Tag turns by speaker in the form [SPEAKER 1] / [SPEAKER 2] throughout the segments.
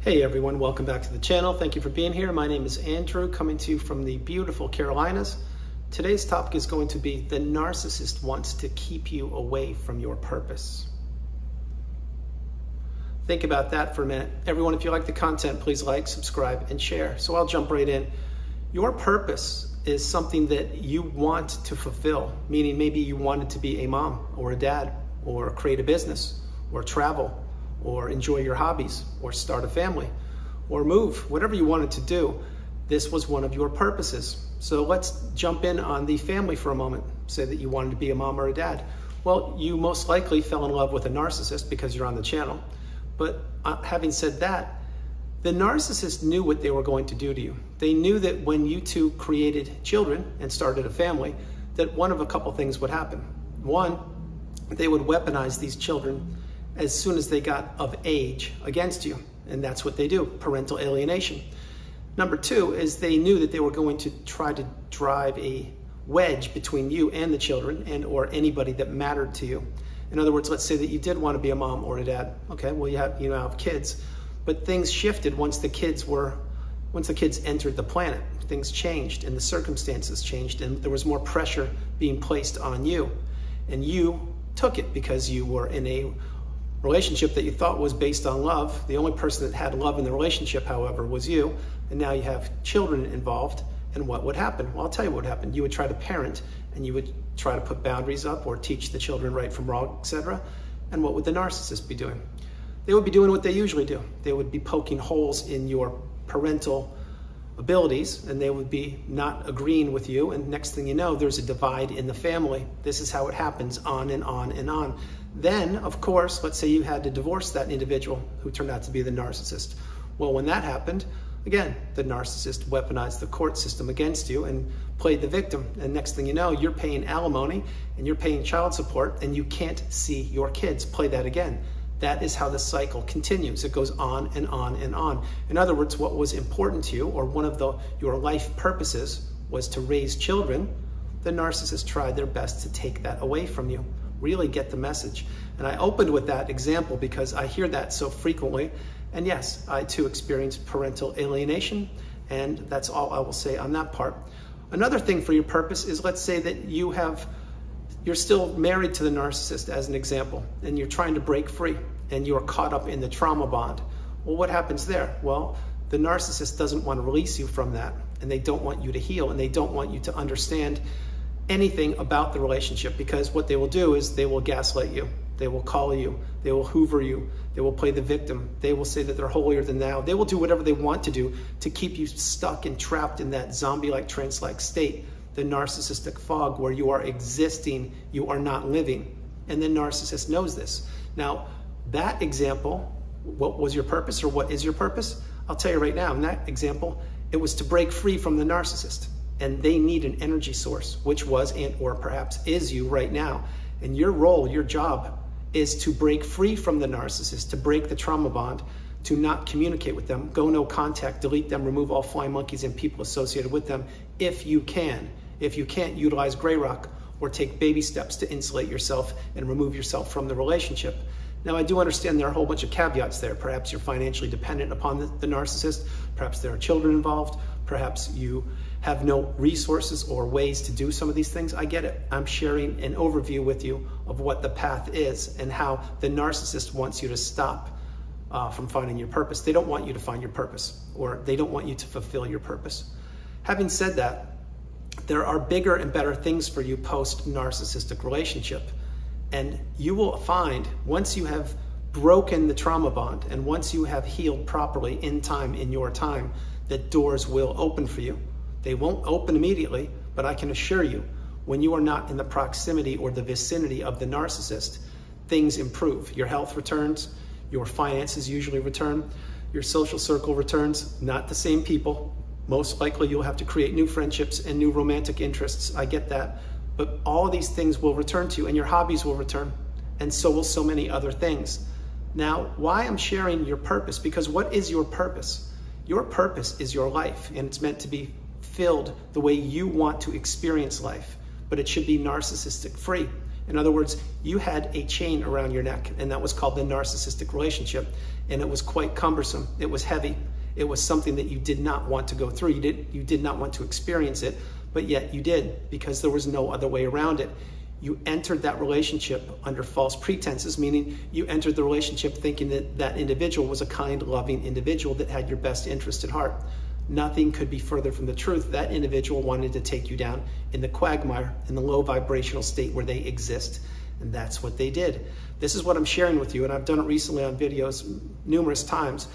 [SPEAKER 1] Hey everyone, welcome back to the channel. Thank you for being here. My name is Andrew, coming to you from the beautiful Carolinas. Today's topic is going to be the narcissist wants to keep you away from your purpose. Think about that for a minute. Everyone, if you like the content, please like, subscribe, and share. So I'll jump right in. Your purpose is something that you want to fulfill, meaning maybe you wanted to be a mom or a dad or create a business or travel or enjoy your hobbies, or start a family, or move, whatever you wanted to do. This was one of your purposes. So let's jump in on the family for a moment. Say that you wanted to be a mom or a dad. Well, you most likely fell in love with a narcissist because you're on the channel. But having said that, the narcissist knew what they were going to do to you. They knew that when you two created children and started a family, that one of a couple things would happen. One, they would weaponize these children as soon as they got of age against you. And that's what they do, parental alienation. Number two is they knew that they were going to try to drive a wedge between you and the children and or anybody that mattered to you. In other words, let's say that you did want to be a mom or a dad. Okay, well you now have kids, but things shifted once the kids entered the planet. Things changed and the circumstances changed and there was more pressure being placed on you. And you took it because you were in a relationship that you thought was based on love. The only person that had love in the relationship, however, was you. And now you have children involved. And what would happen? Well, I'll tell you what would happen. You would try to parent and you would try to put boundaries up or teach the children right from wrong, etc. And what would the narcissist be doing? They would be doing what they usually do. They would be poking holes in your parental abilities and they would be not agreeing with you. And next thing you know, there's a divide in the family. This is how it happens on and on and on. Then, of course, let's say you had to divorce that individual who turned out to be the narcissist. Well, when that happened, again, the narcissist weaponized the court system against you and played the victim. And next thing you know, you're paying alimony and you're paying child support and you can't see your kids. Play that again. That is how the cycle continues. It goes on and on and on. In other words, what was important to you, or one of your life purposes, was to raise children. The narcissist tried their best to take that away from you. Really get the message. And I opened with that example because I hear that so frequently. And yes, I too experienced parental alienation, and that's all I will say on that part. Another thing for your purpose is, let's say that you're still married to the narcissist as an example, and you're trying to break free and you're caught up in the trauma bond. Well, what happens there? Well, the narcissist doesn't want to release you from that, and they don't want you to heal, and they don't want you to understand anything about the relationship, because what they will do is they will gaslight you. They will call you. They will hoover you. They will play the victim. They will say that they're holier than thou. They will do whatever they want to do to keep you stuck and trapped in that zombie-like, trance-like state, the narcissistic fog where you are existing, you are not living. And the narcissist knows this. Now, that example, what was your purpose, or what is your purpose? I'll tell you right now, in that example, it was to break free from the narcissist. And they need an energy source, which was and or perhaps is you right now. And your role, your job, is to break free from the narcissist, to break the trauma bond, to not communicate with them, go no contact, delete them, remove all flying monkeys and people associated with them if you can. If you can't, utilize gray rock or take baby steps to insulate yourself and remove yourself from the relationship. Now, I do understand there are a whole bunch of caveats there. Perhaps you're financially dependent upon the narcissist. Perhaps there are children involved. Perhaps you have no resources or ways to do some of these things. I get it. I'm sharing an overview with you of what the path is and how the narcissist wants you to stop from finding your purpose. They don't want you to find your purpose, or they don't want you to fulfill your purpose. Having said that, there are bigger and better things for you post-narcissistic relationship. And you will find, once you have broken the trauma bond and once you have healed properly in time, in your time, that doors will open for you. They won't open immediately, but I can assure you, when you are not in the proximity or the vicinity of the narcissist, things improve. Your health returns, your finances usually return, your social circle returns, not the same people. Most likely you'll have to create new friendships and new romantic interests. I get that. But all of these things will return to you, and your hobbies will return, and so will so many other things. Now, why I'm sharing your purpose? Because what is your purpose? Your purpose is your life, and it's meant to be filled the way you want to experience life, but it should be narcissistic free. In other words, you had a chain around your neck, and that was called the narcissistic relationship. and it was quite cumbersome. It was heavy. It was something that you did not want to go through. You did not want to experience it, but yet you did, because there was no other way around it. You entered that relationship under false pretenses, meaning you entered the relationship thinking that that individual was a kind, loving individual that had your best interest at heart. Nothing could be further from the truth. That individual wanted to take you down in the quagmire, in the low vibrational state where they exist. And that's what they did. This is what I'm sharing with you, and I've done it recently on videos numerous times.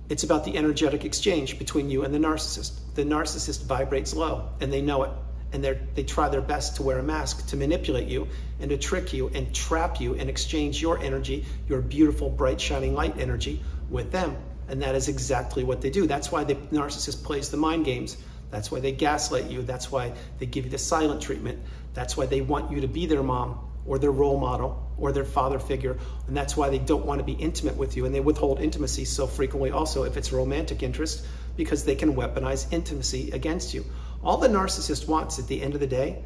[SPEAKER 1] It's about the energetic exchange between you and the narcissist. The narcissist vibrates low, and they know it. And they try their best to wear a mask to manipulate you and to trick you and trap you and exchange your energy, your beautiful, bright, shining light energy with them. And that is exactly what they do. That's why the narcissist plays the mind games. That's why they gaslight you. That's why they give you the silent treatment. That's why they want you to be their mom or their role model or their father figure. And that's why they don't want to be intimate with you. And they withhold intimacy so frequently also if it's a romantic interest, because they can weaponize intimacy against you. All the narcissist wants at the end of the day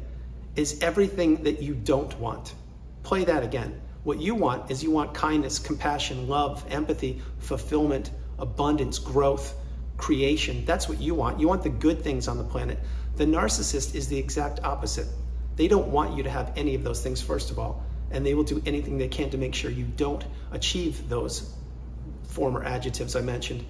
[SPEAKER 1] is everything that you don't want. Play that again. What you want is you want kindness, compassion, love, empathy, fulfillment, abundance, growth, creation. That's what you want. You want the good things on the planet. The narcissist is the exact opposite. They don't want you to have any of those things, first of all, and they will do anything they can to make sure you don't achieve those former adjectives I mentioned.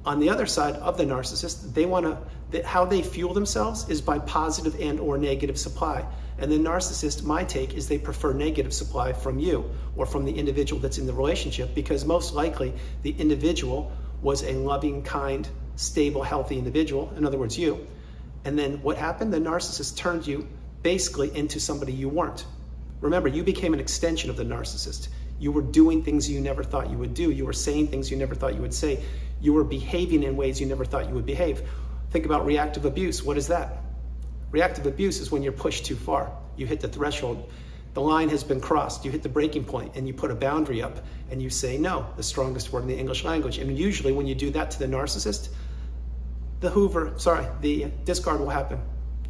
[SPEAKER 1] On the other side of the narcissist, they want to, how they fuel themselves is by positive and or negative supply. And the narcissist, my take, is they prefer negative supply from you or from the individual that's in the relationship, because most likely the individual was a loving, kind, stable, healthy individual, in other words, you. And then what happened? The narcissist turned you basically into somebody you weren't. Remember, you became an extension of the narcissist. You were doing things you never thought you would do. You were saying things you never thought you would say. You were behaving in ways you never thought you would behave. Think about reactive abuse. What is that? Reactive abuse is when you're pushed too far. You hit the threshold. The line has been crossed. You hit the breaking point and you put a boundary up and you say no, the strongest word in the English language. And usually when you do that to the narcissist, the discard will happen.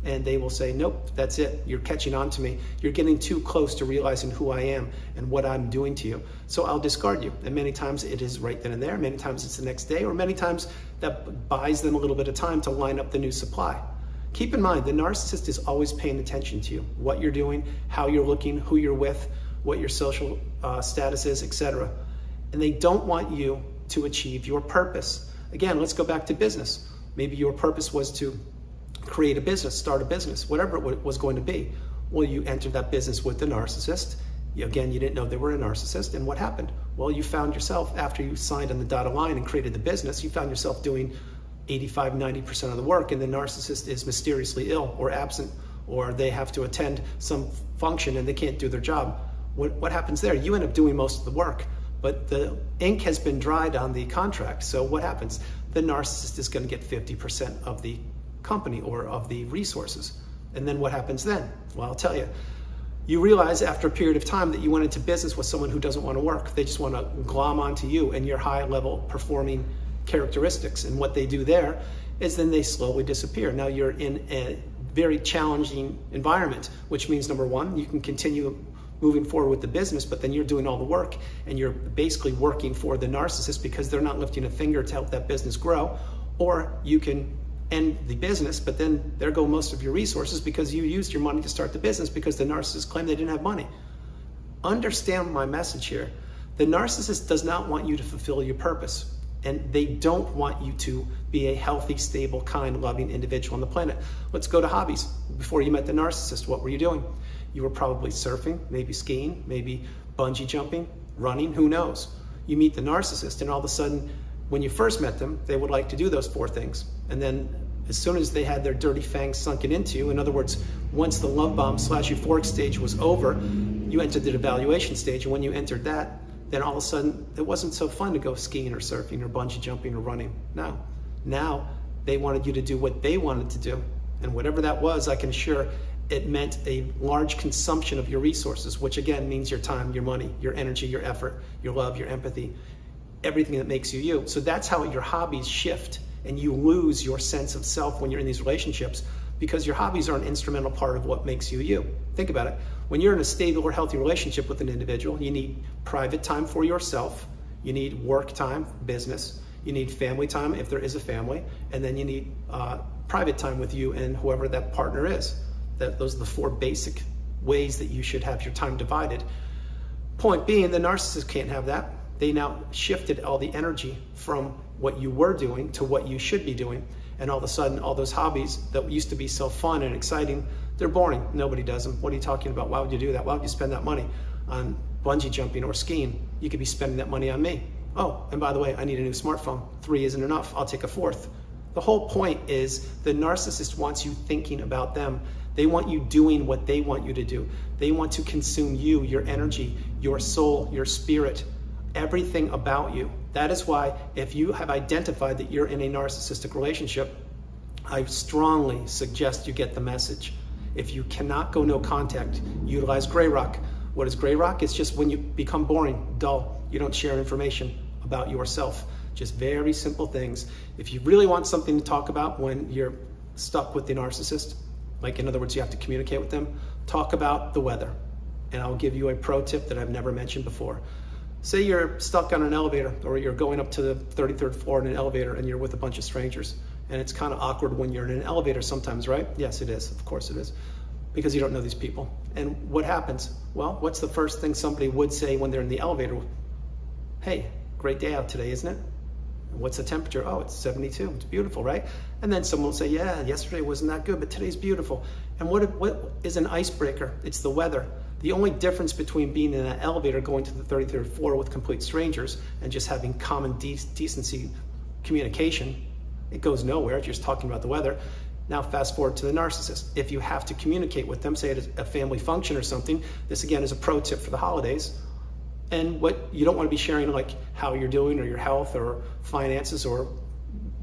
[SPEAKER 1] And they will say, nope, that's it. You're catching on to me. You're getting too close to realizing who I am and what I'm doing to you. So I'll discard you. And many times it is right then and there. Many times it's the next day, or many times that buys them a little bit of time to line up the new supply. Keep in mind, the narcissist is always paying attention to you, what you're doing, how you're looking, who you're with, what your social status is, etc. And they don't want you to achieve your purpose. Again, let's go back to business. Maybe your purpose was to create a business, start a business, whatever it was going to be. Well, you entered that business with the narcissist. Again, you didn't know they were a narcissist. And what happened? Well, you found yourself, after you signed on the dotted line and created the business, you found yourself doing 85, 90% of the work, and the narcissist is mysteriously ill or absent, or they have to attend some function and they can't do their job. What happens there? You end up doing most of the work, but the ink has been dried on the contract. So what happens? The narcissist is going to get 50% of the company or of the resources. And then what happens then? Well, I'll tell you. You realize after a period of time that you went into business with someone who doesn't want to work. They just want to glom onto you and your high level performing characteristics. And what they do there is then they slowly disappear. Now you're in a very challenging environment, which means number one, you can continue moving forward with the business, but then you're doing all the work and you're basically working for the narcissist because they're not lifting a finger to help that business grow. Or you can end the business, but then there go most of your resources because you used your money to start the business because the narcissist claimed they didn't have money. Understand my message here. The narcissist does not want you to fulfill your purpose, and they don't want you to be a healthy, stable, kind, loving individual on the planet. Let's go to hobbies. Before you met the narcissist, what were you doing? You were probably surfing, maybe skiing, maybe bungee jumping, running, who knows? You meet the narcissist and all of a sudden, when you first met them, they would like to do those four things. And then as soon as they had their dirty fangs sunken into you, in other words, once the love bomb / euphoric stage was over, you entered the evaluation stage. And when you entered that, then all of a sudden, it wasn't so fun to go skiing or surfing or bungee jumping or running. No. Now, they wanted you to do what they wanted to do. And whatever that was, I can assure it meant a large consumption of your resources, which again means your time, your money, your energy, your effort, your love, your empathy, everything that makes you you. So that's how your hobbies shift, and you lose your sense of self when you're in these relationships because your hobbies are an instrumental part of what makes you you. Think about it. When you're in a stable or healthy relationship with an individual, you need private time for yourself. You need work time, business. You need family time if there is a family, and then you need private time with you and whoever that partner is. Those are the 4 basic ways that you should have your time divided. Point being, the narcissist can't have that. They now shifted all the energy from what you were doing to what you should be doing. And all of a sudden, all those hobbies that used to be so fun and exciting, they're boring. Nobody does them. What are you talking about? Why would you do that? Why would you spend that money on bungee jumping or skiing? You could be spending that money on me. Oh, and by the way, I need a new smartphone. 3 isn't enough. I'll take a 4th. The whole point is the narcissist wants you thinking about them. They want you doing what they want you to do. They want to consume you, your energy, your soul, your spirit, everything about you. That is why if you have identified that you're in a narcissistic relationship, I strongly suggest you get the message. If you cannot go no contact, utilize gray rock. What is gray rock? It's just when you become boring, dull, you don't share information about yourself. Just very simple things. If you really want something to talk about when you're stuck with the narcissist, like in other words, you have to communicate with them, talk about the weather. And I'll give you a pro tip that I've never mentioned before. Say you're stuck on an elevator, or you're going up to the 33rd floor in an elevator and you're with a bunch of strangers. And it's kind of awkward when you're in an elevator sometimes, right? Yes, it is. Of course it is. Because you don't know these people. And what happens? Well, what's the first thing somebody would say when they're in the elevator? Hey, great day out today, isn't it? What's the temperature? Oh, it's 72. It's beautiful, right? And then someone will say, yeah, yesterday wasn't that good, but today's beautiful. And what is an icebreaker? It's the weather. The only difference between being in an elevator going to the 33rd floor with complete strangers and just having common decency communication, it goes nowhere. You're just talking about the weather. Now fast forward to the narcissist. If you have to communicate with them, say at a family function or something, this again is a pro tip for the holidays. And what you don't want to be sharing like how you're doing or your health or finances or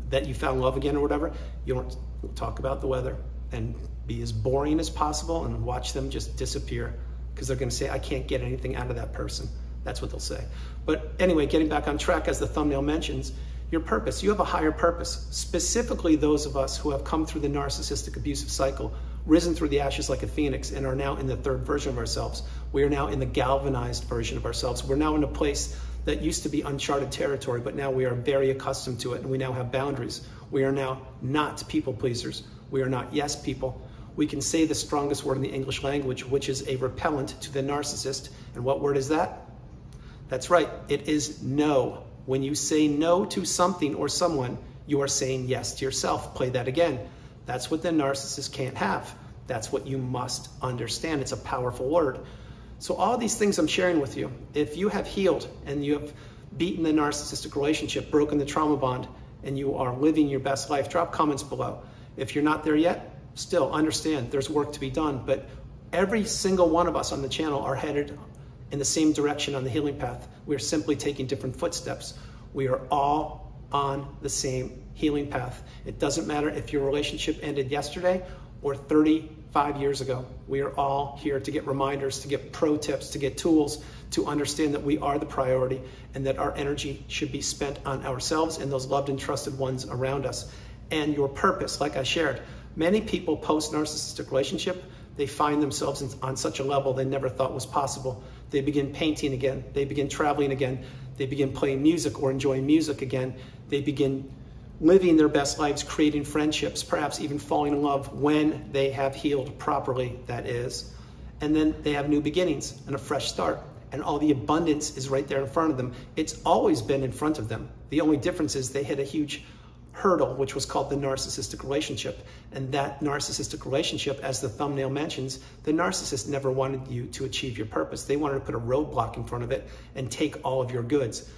[SPEAKER 1] that you found love again or whatever. You don't talk about the weather and be as boring as possible and watch them just disappear because they're going to say, I can't get anything out of that person. That's what they'll say. But anyway, getting back on track, as the thumbnail mentions, your purpose. You have a higher purpose. Specifically those of us who have come through the narcissistic abusive cycle, risen through the ashes like a phoenix, and are now in the 3rd version of ourselves. We are now in the galvanized version of ourselves. We're now in a place that used to be uncharted territory, but now we are very accustomed to it, and we now have boundaries. We are now not people pleasers. We are not yes people. We can say the strongest word in the English language, which is a repellent to the narcissist. And what word is that? That's right, it is no. When you say no to something or someone, you are saying yes to yourself. Play that again. That's what the narcissist can't have. That's what you must understand. It's a powerful word. So all these things I'm sharing with you, if you have healed and you have beaten the narcissistic relationship, broken the trauma bond, and you are living your best life, drop comments below. If you're not there yet, still understand there's work to be done, but every single one of us on the channel are headed in the same direction on the healing path. We're simply taking different footsteps. We are all on the same healing path. It doesn't matter if your relationship ended yesterday or 35 years ago. We are all here to get reminders, to get pro tips, to get tools, to understand that we are the priority and that our energy should be spent on ourselves and those loved and trusted ones around us. And your purpose, like I shared, many people post-narcissistic relationship, they find themselves on such a level they never thought was possible. They begin painting again. They begin traveling again. They begin playing music or enjoying music again. They begin living their best lives, creating friendships, perhaps even falling in love when they have healed properly, that is. And then they have new beginnings and a fresh start. And all the abundance is right there in front of them. It's always been in front of them. The only difference is they hit a huge hurdle, which was called the narcissistic relationship. And that narcissistic relationship, as the thumbnail mentions, the narcissist never wanted you to achieve your purpose. They wanted to put a roadblock in front of it and take all of your goods.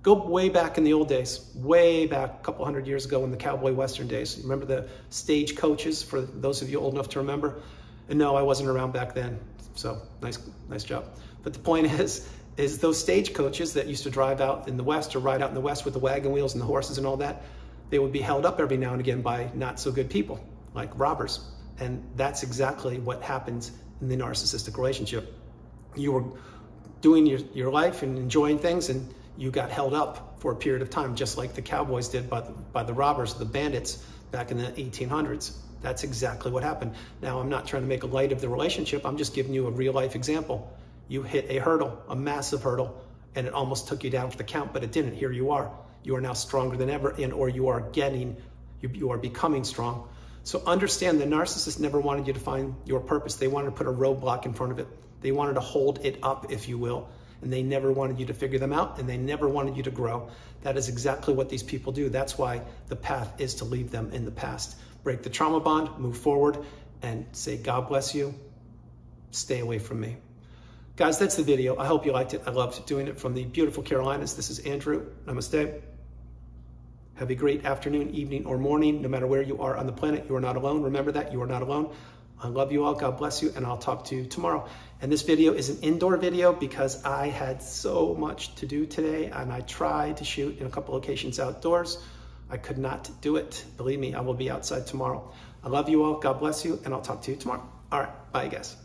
[SPEAKER 1] Go way back in the old days, way back a couple hundred years ago in the cowboy western days. Remember the stage coaches, for those of you old enough to remember? And no, I wasn't around back then, so nice job. But the point is those stage coaches that used to drive out in the West or ride out in the West with the wagon wheels and the horses and all that, they would be held up every now and again by not so good people, like robbers. And that's exactly what happens in the narcissistic relationship. You were doing your life and enjoying things, and you got held up for a period of time, just like the cowboys did by the robbers, the bandits back in the 1800s. That's exactly what happened. Now, I'm not trying to make a light of the relationship. I'm just giving you a real life example. You hit a hurdle, a massive hurdle, and it almost took you down for the count, but it didn't. Here you are. You are now stronger than ever, and or you are becoming strong. So understand the narcissist never wanted you to find your purpose. They wanted to put a roadblock in front of it. They wanted to hold it up, if you will, and they never wanted you to figure them out, and they never wanted you to grow. That is exactly what these people do. That's why the path is to leave them in the past. Break the trauma bond, move forward, and say, God bless you. Stay away from me. Guys, that's the video. I hope you liked it. I loved doing it from the beautiful Carolinas. This is Andrew. Namaste. Have a great afternoon, evening, or morning. No matter where you are on the planet, you are not alone. Remember that. You are not alone. I love you all. God bless you, and I'll talk to you tomorrow. And this video is an indoor video because I had so much to do today, and I tried to shoot in a couple locations outdoors. I could not do it. Believe me, I will be outside tomorrow. I love you all. God bless you, and I'll talk to you tomorrow. All right. Bye, guys.